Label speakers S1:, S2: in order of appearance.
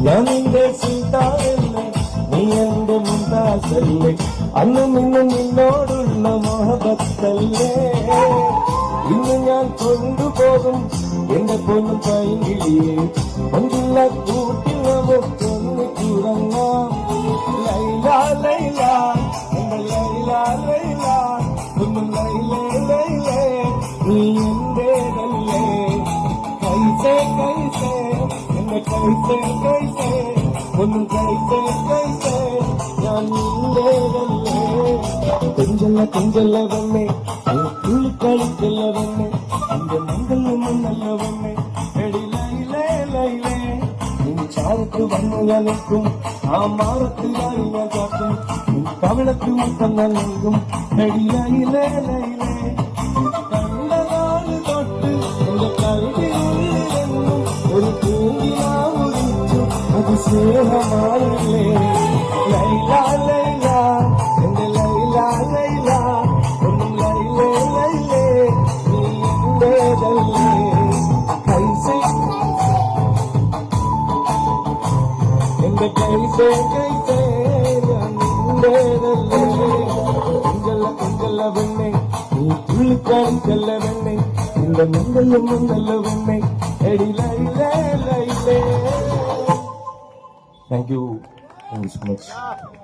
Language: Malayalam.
S1: ഞാൻ നിന്റെ സീതാവല്ലേ, നീ എന്റെ മുന്താസല്ലേ, അന്നും ഇന്നും നിന്നോടുള്ള മോഹബത്തല്ലേ. ഇന്ന് ഞാൻ കൊണ്ടുപോകും എന്റെ പൊന്നും പൈങ്കിളിയെ, ഒന്നില്ല കൂട്ടിൽ നമുക്കൊന്ന് കുറങ്ങാം. ലൈല ലൈല എന്റെ ലൈല ലൈല, ഒന്നും ലൈലേ ലൈലേ നീ എന്റേതല്ലേ. കൈസേ കൈസേ എന്റെ കൈസേ കൈസേ, ഒന്നും കൈസേ കൈസേ ഞാൻ നിന്റേതല്ലേ. കൊഞ്ചല്ല കൊഞ്ചല്ല വന്നേ, തുള്ളിക്കളിക്കല്ല വന്നേ, എന്റെ മംഗളമൊന്നല്ല വന്നേ. എടി ലൈലേ ലൈലേ നിൻ ചാരത്ത് വന്നു കലക്കും, ആ മാറത്ത് ഞാൻ കാക്കും, നിൻ കവിളത്ത് മുത്തം നൽകും. എടി ലൈലേ ലൈലേ കണ്ട നാള് തൊട്ട് എന്റെ കൽവിനുള്ളിലെന്നും ഒരു പൂങ്കിനാവുരിച്ചു, അത് സ്നേഹമായില്ലേ. ലൈല ലൈല എന്റെ ലൈല ലൈല, ഒന്നും ലൈലേ ലൈലേ നീ എന്റേതല്ലേ. കൈസേ എന്റെ കൈസേ കൈസേ ഞാൻ നിന്റേതല്ലേ. കുഞ്ചല്ല കുഞ്ചല്ല വെണ്ണെ, നീ തുള്ളിക്കളിക്കല്ല വെണ്ണെ, നിന്റെ മംഗളം ഒന്നല്ല വെണ്ണെ. എടി ലൈലേ ലൈലേ. Thank you so much.